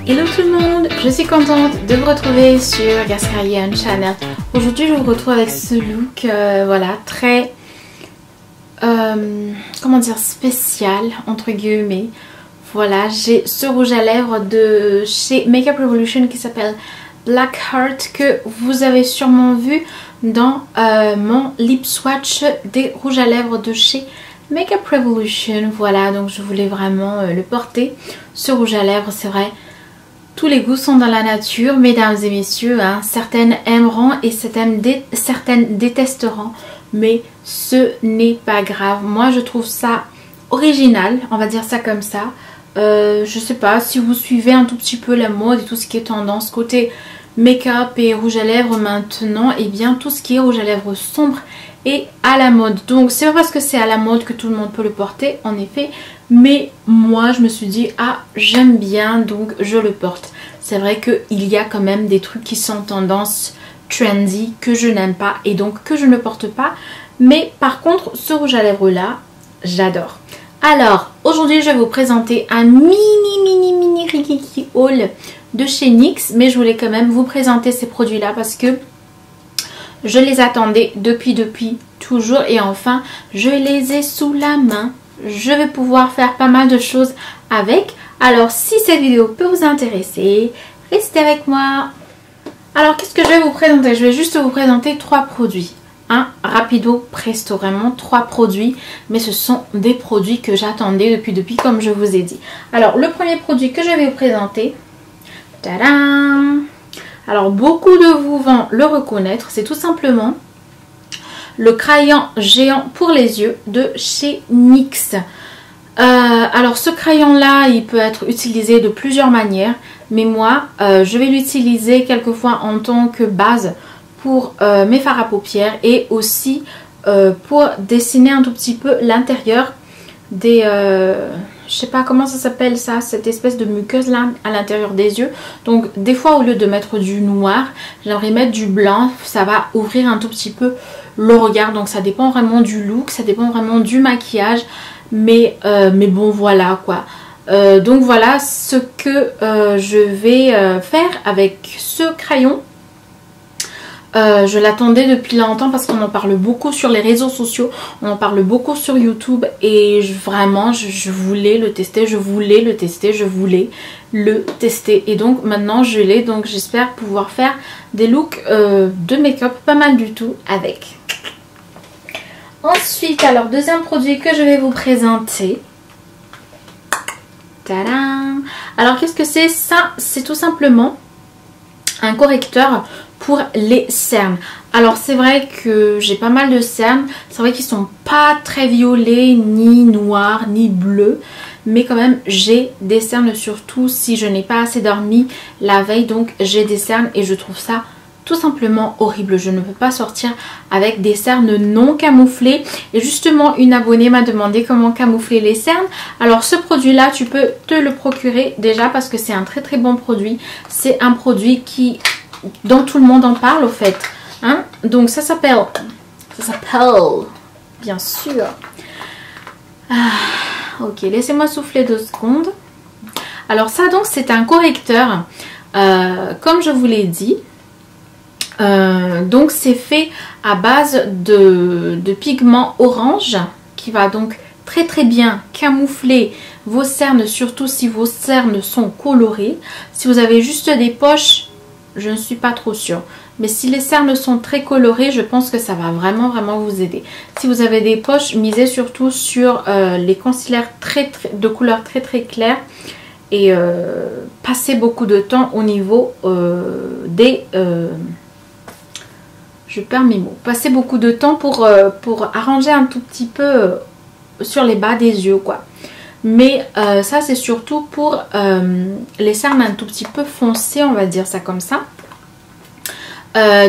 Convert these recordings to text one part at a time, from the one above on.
Hello tout le monde, je suis contente de vous retrouver sur Gascarian Channel. Aujourd'hui je vous retrouve avec ce look voilà, très comment dire, spécial entre guillemets. Voilà, j'ai ce rouge à lèvres de chez Makeup Revolution qui s'appelle Black Heart, que vous avez sûrement vu dans mon lip swatch des rouges à lèvres de chez Makeup Revolution. Voilà, donc je voulais vraiment le porter, ce rouge à lèvres. C'est vrai, tous les goûts sont dans la nature, mesdames et messieurs, hein. Certaines aimeront et certaines détesteront, mais ce n'est pas grave. Moi je trouve ça original, on va dire ça comme ça. Je sais pas si vous suivez un tout petit peu la mode et tout ce qui est tendance côté make-up et rouge à lèvres maintenant, et bien tout ce qui est rouge à lèvres sombre est à la mode. Donc c'est pas parce que c'est à la mode que tout le monde peut le porter, en effet, mais moi je me suis dit ah j'aime bien, donc je le porte. C'est vrai qu'il y a quand même des trucs qui sont tendance trendy que je n'aime pas et donc que je ne porte pas, mais par contre ce rouge à lèvres là j'adore. Alors aujourd'hui je vais vous présenter un mini rikiki haul de chez NYX, mais je voulais quand même vous présenter ces produits là parce que je les attendais depuis toujours et enfin je les ai sous la main. Je vais pouvoir faire pas mal de choses avec. Alors si cette vidéo peut vous intéresser, restez avec moi. Alors qu'est-ce que je vais vous présenter? Je vais juste vous présenter 3 produits. Rapido presto, vraiment 3 produits, mais ce sont des produits que j'attendais depuis comme je vous ai dit. Alors le premier produit que je vais vous présenter, tadam! Alors beaucoup de vous vont le reconnaître, c'est tout simplement le crayon géant pour les yeux de chez NYX. Alors ce crayon là il peut être utilisé de plusieurs manières, mais moi je vais l'utiliser quelquefois en tant que base pour mes fards à paupières et aussi pour dessiner un tout petit peu l'intérieur des je sais pas comment ça s'appelle ça, cette espèce de muqueuse là à l'intérieur des yeux. Donc des fois au lieu de mettre du noir, j'aimerais mettre du blanc, ça va ouvrir un tout petit peu le regard. Donc ça dépend vraiment du look, ça dépend vraiment du maquillage, mais bon voilà quoi. Donc voilà ce que je vais faire avec ce crayon. Je l'attendais depuis longtemps parce qu'on en parle beaucoup sur les réseaux sociaux, on en parle beaucoup sur YouTube et vraiment je voulais le tester, je voulais le tester et donc maintenant je l'ai, donc j'espère pouvoir faire des looks de make-up pas mal du tout avec. Ensuite, alors deuxième produit que je vais vous présenter. Tadam! Alors qu'est-ce que c'est ça? C'est tout simplement un correcteur pour les cernes. Alors c'est vrai que j'ai pas mal de cernes, c'est vrai qu'ils sont pas très violets, ni noirs, ni bleus, mais quand même j'ai des cernes, surtout si je n'ai pas assez dormi la veille, donc j'ai des cernes et je trouve ça tout simplement horrible. Je ne peux pas sortir avec des cernes non camouflées et justement une abonnée m'a demandé comment camoufler les cernes. Alors ce produit là tu peux te le procurer déjà parce que c'est un très bon produit. C'est un produit dont tout le monde en parle au fait, hein. Donc ça s'appelle bien sûr, ok, laissez-moi souffler 2 secondes. Alors ça donc c'est un correcteur comme je vous l'ai dit. Donc c'est fait à base de pigment orange qui va donc très bien camoufler vos cernes, surtout si vos cernes sont colorées. Si vous avez juste des poches, je ne suis pas trop sûre, mais si les cernes sont très colorées, je pense que ça va vraiment vous aider. Si vous avez des poches, misez surtout sur les concealers de couleur très claire et passez beaucoup de temps au niveau des je perds mes mots. Passez beaucoup de temps pour arranger un tout petit peu sur les bas des yeux quoi. Mais ça c'est surtout pour les cernes un tout petit peu foncées, on va dire ça comme ça.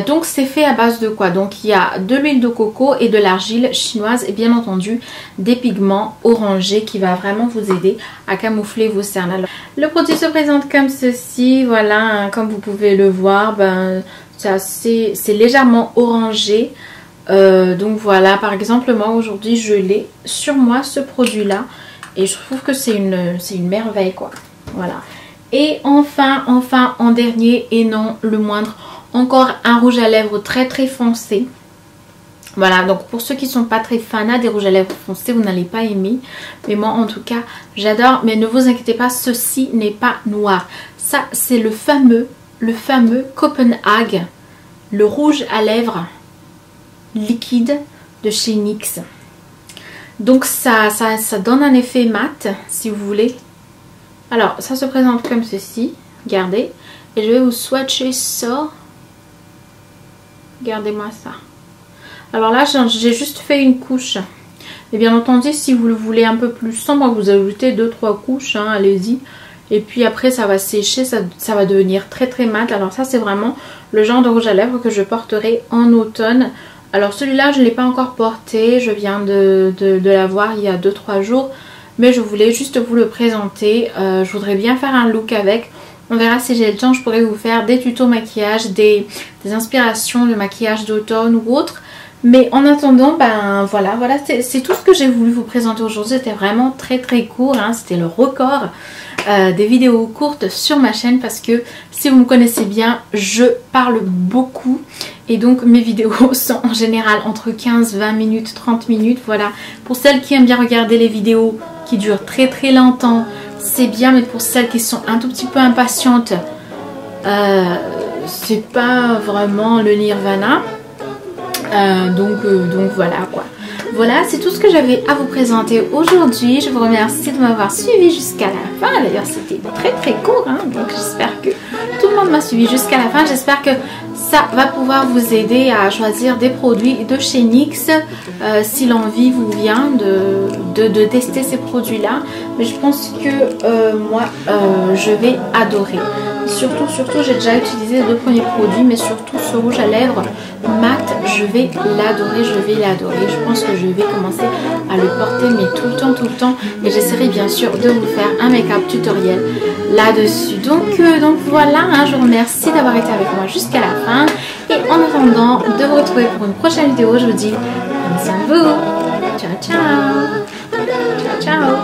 Donc c'est fait à base de quoi? Donc il y a de l'huile de coco et de l'argile chinoise et bien entendu des pigments orangés qui va vraiment vous aider à camoufler vos cernes. Alors, le produit se présente comme ceci, voilà, hein, comme vous pouvez le voir, c'est légèrement orangé. Donc voilà, par exemple moi aujourd'hui je l'ai sur moi ce produit là et je trouve que c'est une merveille quoi. Voilà. Et enfin, en dernier et non le moindre, encore un rouge à lèvres très très foncé. Voilà, donc pour ceux qui ne sont pas très fans des rouges à lèvres foncés, vous n'allez pas aimer. Mais moi en tout cas, j'adore. Mais ne vous inquiétez pas, ceci n'est pas noir. Ça, c'est le fameux Copenhague, le rouge à lèvres liquide de chez NYX. Donc ça donne un effet mat, si vous voulez. Alors, ça se présente comme ceci. Regardez. Et je vais vous swatcher ça. Regardez-moi ça. Alors là, j'ai juste fait une couche. Et bien entendu, si vous le voulez un peu plus sombre, vous ajoutez 2-3 couches, hein, allez-y. Et puis après, ça va sécher, ça va devenir très très mat. Alors ça, c'est vraiment le genre de rouge à lèvres que je porterai en automne. Alors celui-là, je ne l'ai pas encore porté. Je viens de l'avoir il y a 2-3 jours. Mais je voulais juste vous le présenter. Je voudrais bien faire un look avec. On verra si j'ai le temps, je pourrais vous faire des tutos maquillage, des inspirations de maquillage d'automne ou autre. Mais en attendant, ben voilà c'est tout ce que j'ai voulu vous présenter aujourd'hui. C'était vraiment très très court, hein. C'était le record des vidéos courtes sur ma chaîne parce que si vous me connaissez bien, je parle beaucoup. Et donc mes vidéos sont en général entre 15, 20 minutes, 30 minutes. Voilà, pour celles qui aiment bien regarder les vidéos qui durent très très longtemps, c'est bien. Mais pour celles qui sont un tout petit peu impatientes, c'est pas vraiment le nirvana. Donc voilà quoi. Voilà, c'est tout ce que j'avais à vous présenter aujourd'hui. Je vous remercie de m'avoir suivi jusqu'à la fin. D'ailleurs, c'était très très court, hein. Donc j'espère que tout le monde m'a suivi jusqu'à la fin. J'espère que ça va pouvoir vous aider à choisir des produits de chez NYX si l'envie vous vient de tester ces produits-là. Mais je pense que moi, je vais adorer. Surtout, j'ai déjà utilisé les 2 premiers produits, mais surtout ce rouge à lèvres mat, je vais l'adorer, Je pense que je vais commencer à le porter, mais tout le temps. Et j'essaierai bien sûr de vous faire un make-up tutoriel là-dessus. Donc voilà, hein, je vous remercie d'avoir été avec moi jusqu'à la fin. Et en attendant de vous retrouver pour une prochaine vidéo, je vous dis prenez soin de vous. Ciao, ciao. Ciao, ciao.